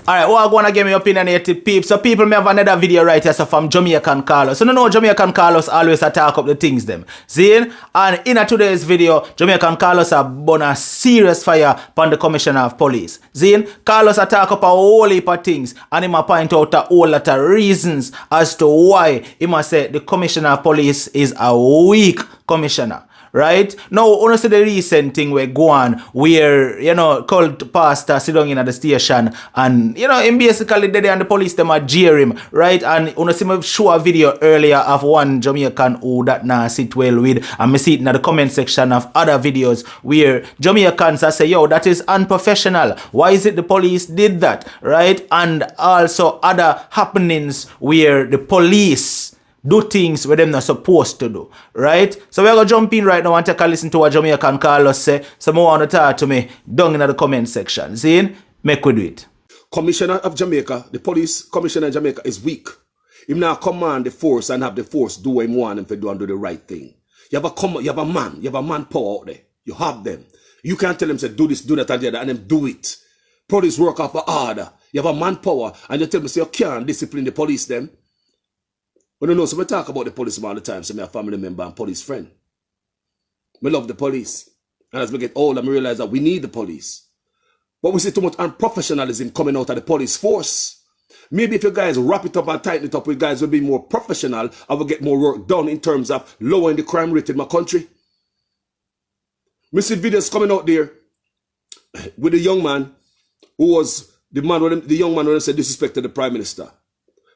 Alright, well, I'm going to give me opinionated peeps. So people may have another video right here so from Jamaican Carlos. So no, Jamaican Carlos always attack up the things them. See? And in today's video, Jamaican Carlos have burn a serious fire upon the Commissioner of Police. See? Carlos attack up a whole heap of things and he might point out a whole lot of reasons as to why he must say the Commissioner of Police is a weak commissioner. Right? Now, honestly, the recent thing we go on where, cult pastor sit down in at the station and, him basically dead and the police them a jeer him, right? And honestly, me show a video earlier of one Jamaican who that nah sit well with, and me see it in the comment section of other videos where Jamaicans say, yo, that is unprofessional. Why is it the police did that, right? And also other happenings where the police do things where them not supposed to do, right? So we're going to jump in right now and take a listen to what Jamaican Carlos say. So more want to talk to me down in the comment section. See? Make we do it. Commissioner of Jamaica, the police commissioner of Jamaica is weak. Him now command the force and have the force do what him want him to do and do the right thing. You have a manpower out there. You have them. You can't tell them, say, do this, do that, and the other, and them do it. Police work off of order. You have a manpower, and you tell them, say, you can't discipline the police them. But no, so we talk about the police all the time. So I'm a family member and police friend. We love the police. And as we get older, we realize that we need the police. But we see too much unprofessionalism coming out of the police force. Maybe if you guys wrap it up and tighten it up, we guys will be more professional and will get more work done in terms of lowering the crime rate in my country. We see videos coming out there with the young man who was the young man who said disrespected the Prime Minister.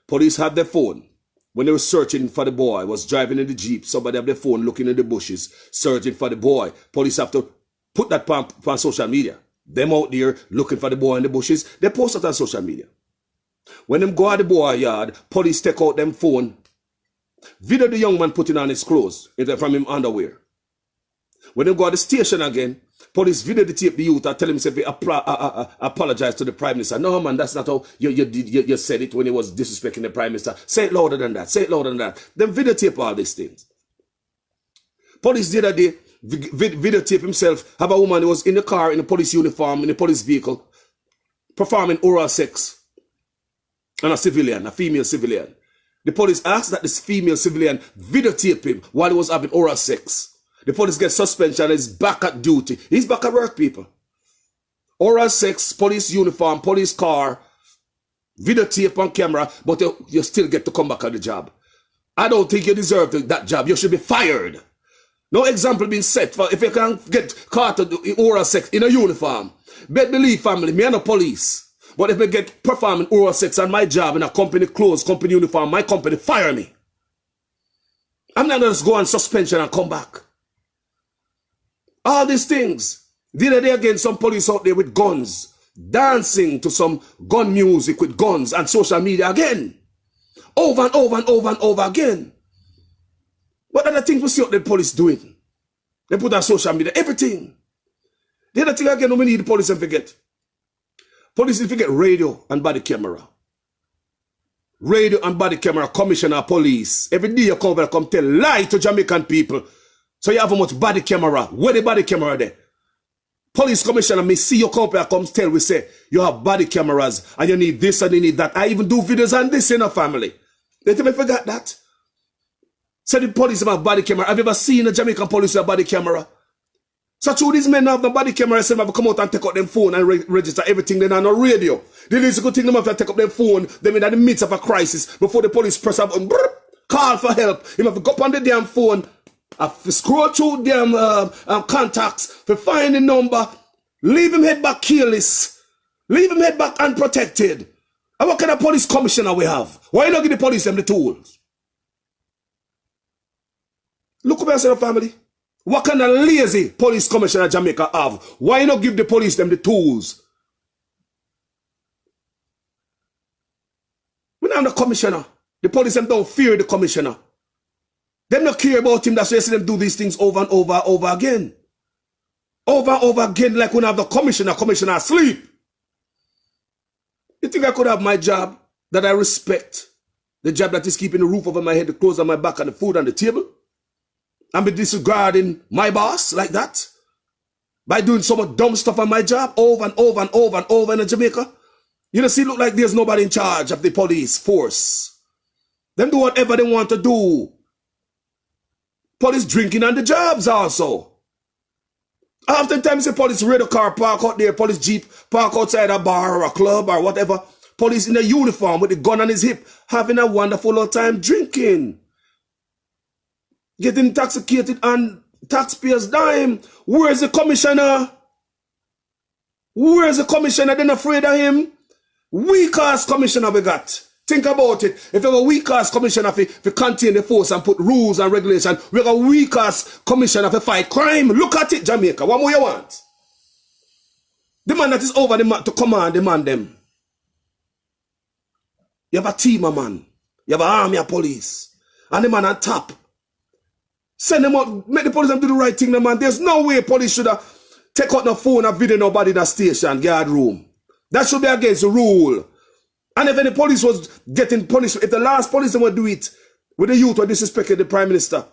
Police had their phone. When they were searching for the boy, was driving in the Jeep, somebody have their phone looking in the bushes, searching for the boy. Police have to put that on social media. Them out there looking for the boy in the bushes, they post it on social media. When them go at the boy yard, police take out them phone, video the young man putting on his clothes from him underwear. When they go at the station again, police video the tape the youth and tell him to apologize to the Prime Minister. No, man, that's not how you said it when he was disrespecting the Prime Minister. Say it louder than that. Say it louder than that. Then videotape all these things. Police the other day videotape himself, have a woman who was in the car, in a police uniform, in a police vehicle, performing oral sex on a civilian, a female civilian. The police asked that this female civilian videotape him while he was having oral sex. The police get suspension and he's back at duty. He's back at work, people. Oral sex, police uniform, police car, videotape on camera, but you still get to come back at the job. I don't think you deserve that job. You should be fired. No example being set for if you can get caught in oral sex in a uniform. Bet believe, family, me and the police. But if I get performing oral sex on my job in a company clothes, company uniform, my company fire me. I'm not going to just go on suspension and come back. All these things. The other day again, some police out there with guns, dancing to some gun music with guns and social media again. Over and over and over and over again. What other things we see what the police doing? They put on social media, everything. The other thing again, we need the police and forget. Police need to forget radio and body camera. Radio and body camera, commissioner, police. Every day you come tell lie to Jamaican people. So you have how much body camera? Where the body camera there? Police commissioner may see your company comes tell we say you have body cameras and you need this and you need that. I even do videos on this in a family. They tell me forgot that. So the police have body camera. Have you ever seen a Jamaican police with a body camera? So two these men have the body camera, say have come out and take out them phone and register everything then on the radio. The least good thing them have to take up their phone, them in the midst of a crisis before the police press up and call for help. You have to go up on the damn phone. Scroll through them contacts to find the number, leave him head back careless, leave him head back unprotected. And what kind of police commissioner we have? Why not give the police them the tools? Look up yourself, family. What kind of lazy police commissioner Jamaica have? Why not give the police them the tools? We're not the commissioner. The police them don't fear the commissioner. They don't care about him. That's why you see them do these things over and over and over again. Over and over again, like when I have the commissioner asleep. You think I could have my job that I respect? The job that is keeping the roof over my head, the clothes on my back, and the food on the table? And be disregarding my boss like that? By doing so much dumb stuff on my job over and over and over and over in Jamaica? You know, see, look like there's nobody in charge of the police force. Them do whatever they want to do. Police drinking on the jobs also. Oftentimes the police radio car park out there, police jeep park outside a bar or a club or whatever. Police in a uniform with a gun on his hip, having a wonderful old time drinking. Getting intoxicated on taxpayers' dime. Where's the commissioner? Where's the commissioner? They're not afraid of him. Weak-ass commissioner we got. Think about it. If you have a weak-ass commissioner to contain the force and put rules and regulations, we have a weak-ass commissioner to fight crime. Look at it, Jamaica. What more you want? The man that is over the man to command the man them. You have a team of man. You have an army of police. And the man on top. Send them out. Make the police do the right thing, the man. There's no way police should have take out no phone and video nobody in the station, guard room. That should be against the rule. And if any police was getting punished, if the last police would do it with the youth who disrespected the Prime Minister,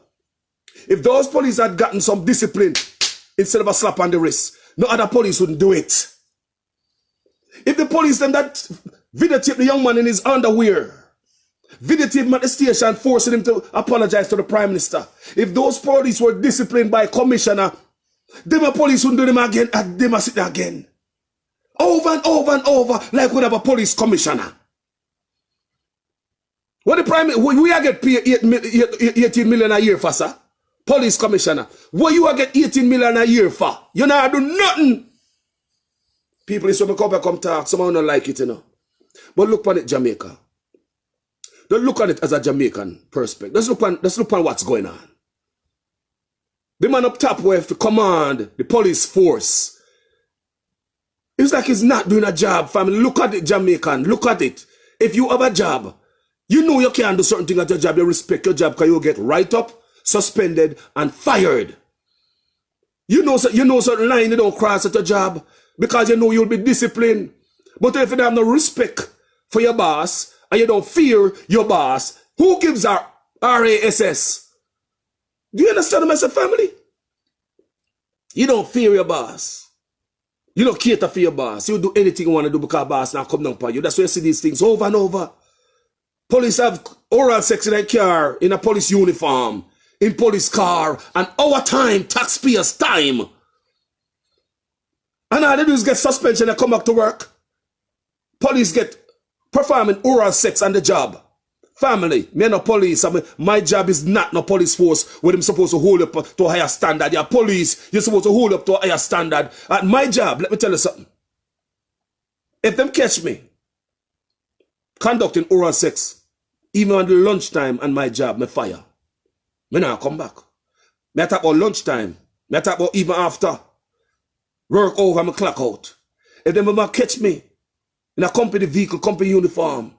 if those police had gotten some discipline instead of a slap on the wrist, no other police wouldn't do it. If the police then that videotaped the young man in his underwear, videotaped him at the station, forcing him to apologize to the Prime Minister, if those police were disciplined by commissioner, them police wouldn't do them again, and they must sit there again. Over and over and over, like we have a police commissioner. What the prime we are get paid 18 million a year for, sir? Police commissioner. What you are get 18 million a year for? You know, do nothing. People is when we come talk, someone don't like it, you know. But look on it, Jamaica. Don't look at it as a Jamaican perspective. Let's look on what's going on. The man up top where to command the police force. It's like he's not doing a job, family. Look at it, Jamaican. Look at it. If you have a job, you know you can't do certain things at your job. You respect your job because you'll get right up, suspended, and fired. You know certain line you don't cross at your job because you know you'll be disciplined. But if you don't have no respect for your boss and you don't fear your boss, who gives our RASS? Do you understand the message, family? You don't fear your boss. You don't cater for your boss. You do anything you want to do because boss now come down upon you. That's why you see these things over and over. Police have oral sex in a car, in a police uniform, in police car, and our time, taxpayers' time. And all they do is get suspension and come back to work. Police get performing oral sex on the job. Family, me no police. I mean, my job is not no police force where I'm supposed to hold up to a higher standard. You're police, you're supposed to hold up to a higher standard. At my job, let me tell you something. If them catch me conducting oral sex, even on the lunchtime on my job, me fire. Me now come back. Me talk about lunchtime. Me talk about even after. Work over, me clock out. If them ever catch me in a company vehicle, company uniform,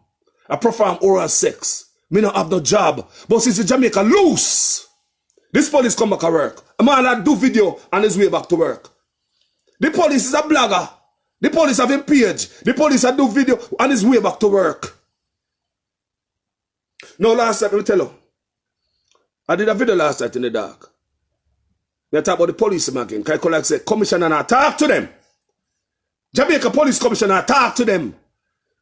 I perform oral sex, me not have no job. But since the Jamaica loose, this police come back to work. A man that do video on his way back to work. The police is a blogger. The police have a page. The police that do video on his way back to work. No, last night, let me tell you. I did a video last night in the dark. I talk about the police again. Can I say, commissioner, I talk to them. Jamaica police commissioner, I talk to them.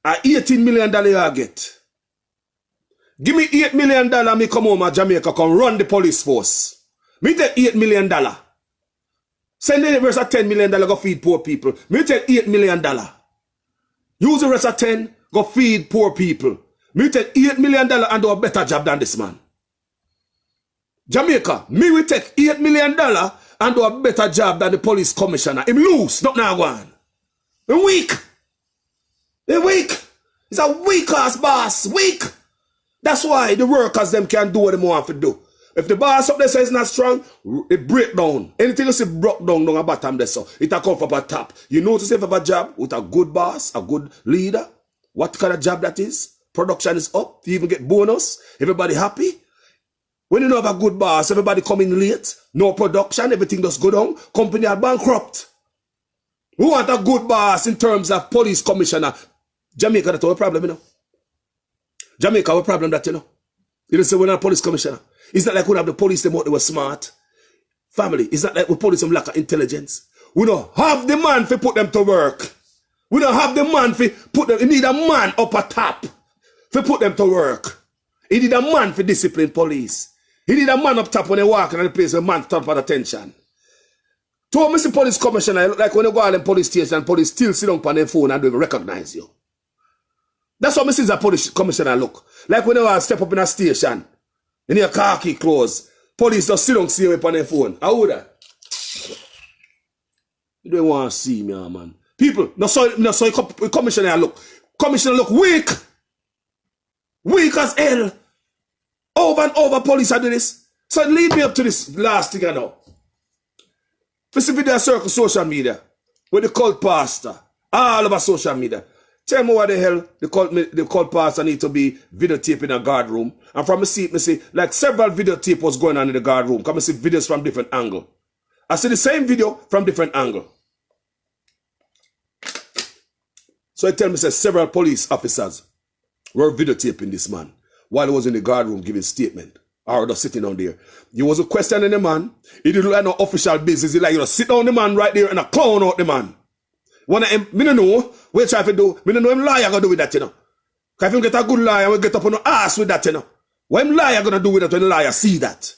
$18 million you get. Give me $8 million, me come home to Jamaica, come run the police force. Me take $8 million. Send the rest of $10 million, go feed poor people. Me take $8 million. Use the rest of 10, go feed poor people. Me take $8 million and do a better job than this man. Jamaica, me will take $8 million and do a better job than the police commissioner. Him loose, not now one. Him weak. They're weak. It's a weak ass boss. Weak. That's why the workers them can't do what they want to do. If the boss up there says it's not strong, it break down. Anything else it broke down the bottom there, so it come from the top. You notice if you have a job with a good boss, a good leader, what kind of job that is? Production is up. You even get bonus. Everybody happy. When you don't have a good boss, everybody coming late. No production. Everything just go down. Company are bankrupt. We want a good boss in terms of police commissioner. Jamaica, that's our problem, you know. Jamaica, our problem that, you know. You don't say we're not a police commissioner. It's not like we have the police, they were smart. Family, it's not like we police them lack of intelligence. We don't have the man to put them to work. We don't have the man for put them. You need a man up a top for put them to work. You need a man for discipline police. You need a man up top when they walk in the place where man top at attention. To me see police commissioner, look like when you go out in police station, police still sit on their phone and don't recognize you. That's what me see as a police commissioner look. Like when you step up in a station, in your khaki clothes, police just sit on see you on their phone. How would that? You don't want to see me, man. People, no so commissioner look. Commissioner look weak. Weak as hell. Over and over police are doing this. So it lead me up to this last thing I know. This video circle social media with the cult pastor. All over social media. Tell me what the hell the cult pastor need to be videotaping in a guard room. And from the seat, me see like several videotape was going on in the guard room. Come and see videos from different angle. I see the same video from different angle. So it tell me say several police officers were videotaping this man while he was in the guard room giving statement. Or just sitting down there. You wasn't questioning the man. He didn't like no official business. He like, you know, sit down the man right there and a clown out the man. One of him, me don't know what he try to do. Me don't know him liar gonna do with that, you know. Because if him get a good liar, we get up on the ass with that, you know. What him liar gonna do with that when the liar see that?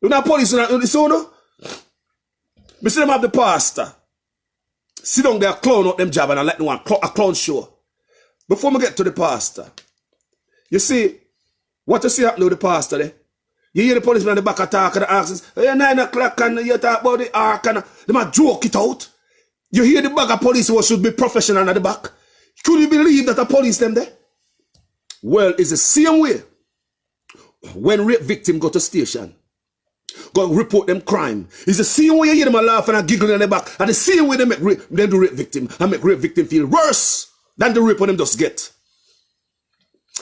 You know police, you know, so no? Me see them have the pastor. Sit down there, clown out them job and I let them one a clown show. Before me get to the pastor, you see, what you see happening with the pastor there? You hear the policeman in the back attack and the asks, hey, 9 o'clock and you talk about the ark and they might joke it out. You hear the bag of police who should be professional at the back. Could you believe that the police them there? Well, it's the same way. When rape victim go to station, go report them crime. It's the same way you hear them laughing and giggling in the back. And the same way they make them do rape victim and make rape victim feel worse than the rape when them just get.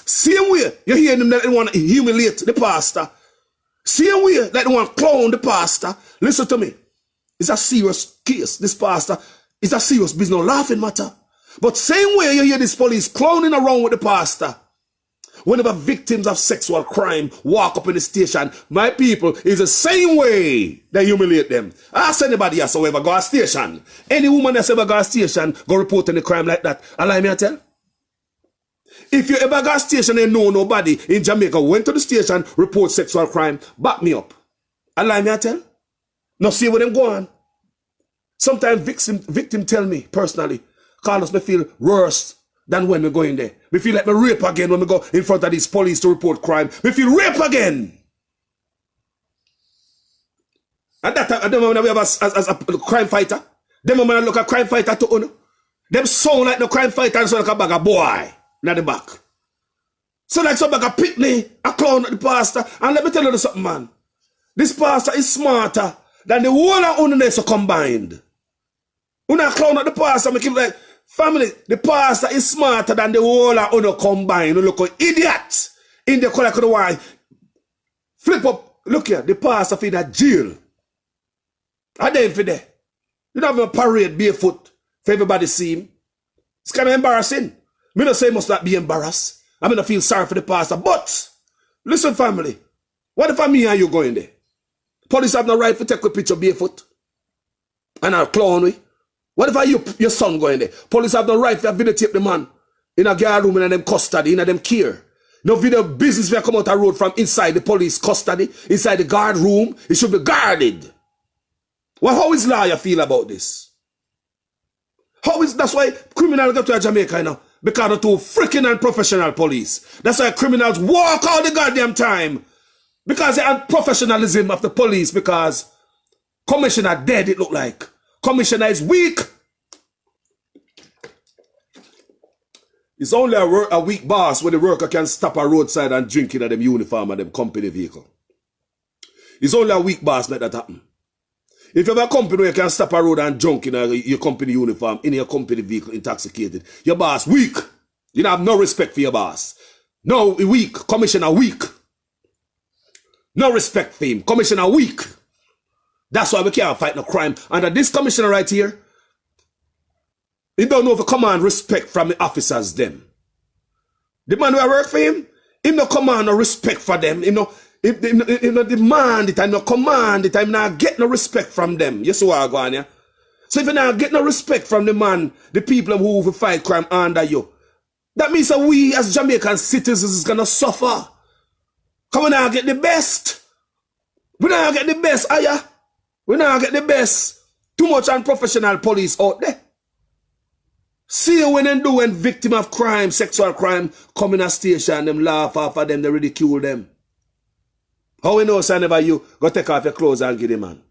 Same way you hear them that they want to humiliate the pastor. Same way that they want to clown the pastor. Listen to me. It's a serious case. This pastor is a serious business, no laughing matter. But same way you hear this police clowning around with the pastor. Whenever victims of sexual crime walk up in the station, my people, is the same way they humiliate them. Ask anybody else, however, go to station. Any woman that's ever go to station, go report any crime like that. Allow me to tell. If you ever got a station and know nobody in Jamaica went to the station, report sexual crime, back me up. Allow me to tell. Now see where them go on. Sometimes victim tell me personally, Carlos, me feel worse than when we go in there. Me feel like me rape again when we go in front of these police to report crime. Me feel rape again. And that time, when we have as a crime fighter, them when I look at crime fighter to uno, them sound like the crime fighter and sound like a bag of boy in the back. So like some bag of pitney, a clown at the pastor. And let me tell you something, man. This pastor is smarter than the whole of Ununess combined. Una clown at the pastor, make him like, family, the pastor is smarter than the whole of Uno combined. You look like idiot in the color of the wine. Flip up, look here, the pastor in a jail. And then for there. You don't have a parade barefoot for everybody to see him. It's kind of embarrassing. Me not say he must not be embarrassed. I mean, I feel sorry for the pastor. But, listen family, what if me and you going there? Police have no right to take a picture barefoot. And I'll clown we. What if your son going there? Police have no right to videotape the man in a guard room in them custody, in them care. No video business will come out the road from inside the police custody, inside the guard room. It should be guarded. Well, how is lawyer feel about this? That's why criminals go to Jamaica now. Because of two freaking unprofessional police. That's why criminals walk all the goddamn time. Because the unprofessionalism of the police. Because commissioner dead, it look like. Commissioner is weak. It's only a weak boss when the worker can stop a roadside and drink in a them uniform and them company vehicle. It's only a weak boss let that happen. If you have a company where you can stop a road and drunk in your company uniform, in your company vehicle, intoxicated, your boss weak. You don't have no respect for your boss. No, weak. Commissioner weak. No respect for him. Commissioner weak. That's why we can't fight no crime. Under this commissioner right here, he don't know if he command respect from the officers them. The man who work for him no command no respect for them. Him no demand it, and no command it, and not get no respect from them. You see what I go on here? So if you not get no respect from the man, the people who will fight crime under you, that means that we as Jamaican citizens is gonna suffer. Come on now, get the best. We now get the best, aya. We now get the best. Too much unprofessional police out there. See when they do when victim of crime, sexual crime, come in a station, them laugh off of them, they ridicule them. How we know, say never you go take off your clothes and give them man?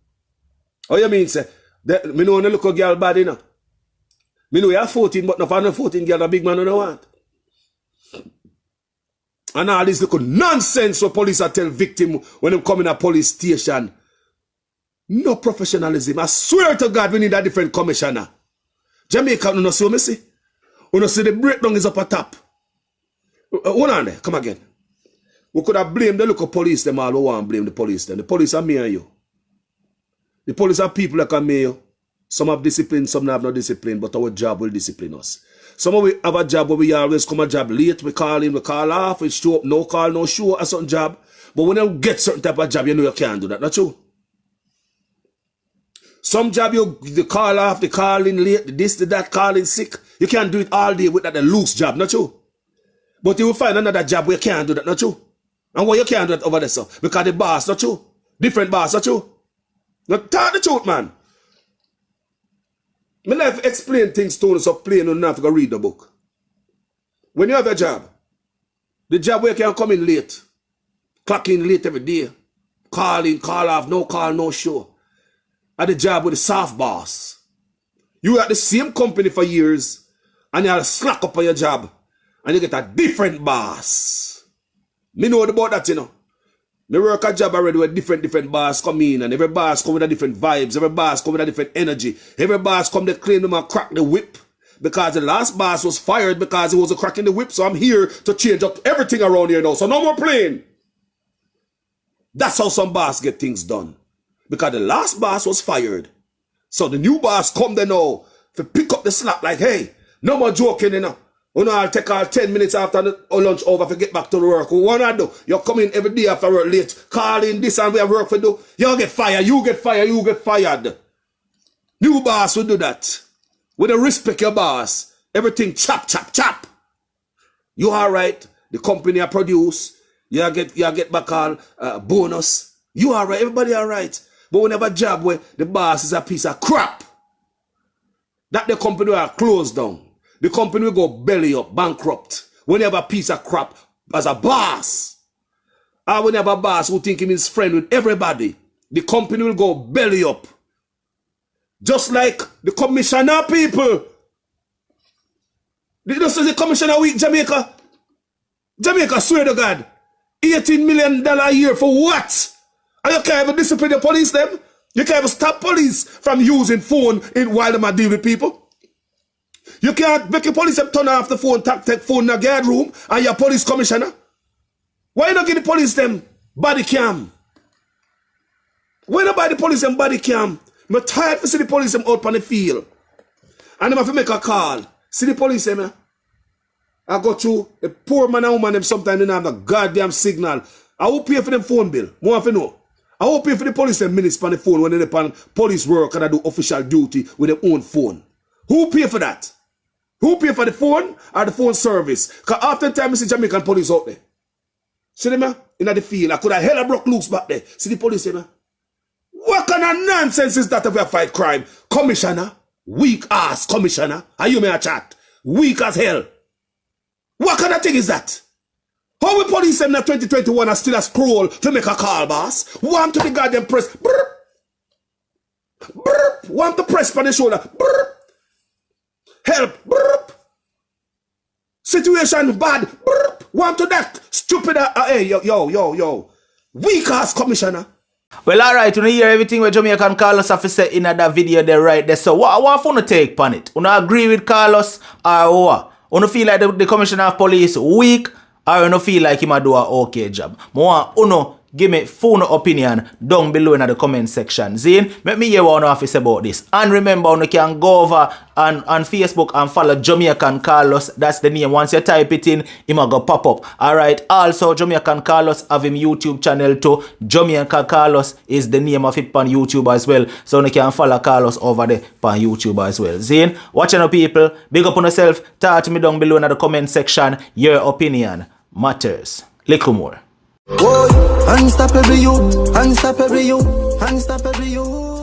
How you mean, say? Me know when you look a girl bad, you know. Me know you have 14, but not for 14 girl, a big man don't want. And all this little nonsense what police are tell victim when they come in a police station. No professionalism. I swear to God, we need a different commissioner. Jamaica, you know, see what I see? You know, see the breakdown is up at top. Hold on there, come again. We could have blamed the local police, them all. We want to blame the police, them. The police are me and you. The police are people like me. You. Some have discipline, some have no discipline, but our job will discipline us. Some of we have a job where we always come a job late, we call in, we call off, we show up, no call, no show, a certain job. But when you get certain type of job, you know you can't do that, not true? Some job you call off, the call in late, the this, the that, call in sick. You can't do it all day with that a loose job, not true? But you will find another job where you can't do that, not true? And why you can't do that over there, so? Because the boss, not true? Different boss, not true? Now tell the truth, man. My life explain things to you so plain you don't have to go read the book. When you have a job, the job where you can come in late, clock in late every day, call in, call off, no call, no show. At the job with the soft boss. You were at the same company for years and you had to slack up on your job and you get a different boss. Me know about that, you know. Me work a job already where different boss come in and every boss come with a different vibes, every boss come with a different energy. Every boss come to claim them and crack the whip because the last boss was fired because he was cracking the whip. So I'm here to change up everything around here now. So no more playing. That's how some boss get things done. Because the last boss was fired. So the new boss come there now to pick up the slack like, hey, no more joking, you know. You know, I'll take all 10 minutes after the lunch over to get back to the work. What I do? You come in every day after work late, call in this and we have work for do. You get fired, you get fired, you get fired. New boss will do that. With the respect your boss, everything chop, chop, chop. You all right? The company I produce, you get back all bonus. You all right? Everybody all right? But we have a job where the boss is a piece of crap. That the company will close down. The company will go belly up, bankrupt. When you have a piece of crap as a boss. Or when you have a boss who think him is friend with everybody. The company will go belly up. Just like the commissioner people. This is the commissioner week, Jamaica. Jamaica, swear to God. $18 million a year for what? And you can't even discipline the police them? You can't even stop police from using phone while they deal with people? You can't make your police turn off the phone, take phone in the guard room, and your police commissioner? Why not give the police them body cam? Why not buy the police them body cam? I'm tired to see the police them out on the field. And them have to make a call. See the police them, I go through a poor man and woman them sometimes they don't have a goddamn signal. I will pay for them phone bill. More to know. I will pay for the police them minutes on the phone when they're on police work and I do official duty with their own phone. Who pay for that? Who pay for the phone or the phone service? Because oftentimes I see Jamaican police out there. See them in the field. I could have hella broke loose back there. See the police there. What kind of nonsense is that if we fight crime? Commissioner? Weak ass commissioner. Are you may a chat? Weak as hell. What kind of thing is that? How we police them in 2021 and still a scroll to make a call, boss? Want to the goddamn press. Burp. Burp. Want to press on the shoulder. Burp. Help. Burp. Situation bad. Burp. Want to that. Stupid. Hey, yo. Weak ass commissioner. Well, alright, you hear everything where Jamaican Carlos have said in that video there right there. So what you take on it? You agree with Carlos or what? You feel like the commissioner of police weak or you feel like he might do an okay job? I want you give me full opinion down below in the comment section. Zine, let me hear what you have to say about this. And remember, you can go over on Facebook and follow Jamaican Carlos. That's the name. Once you type it in, it will go pop up. Alright, also Jamaican Carlos have him YouTube channel too. Jamaican Carlos is the name of it on YouTube as well. So you can follow Carlos over there on YouTube as well. Zine, watching the people, big up on yourself. Talk to me down below in the comment section. Your opinion matters. Little more. Unstoppable you, unstoppable you, unstoppable you.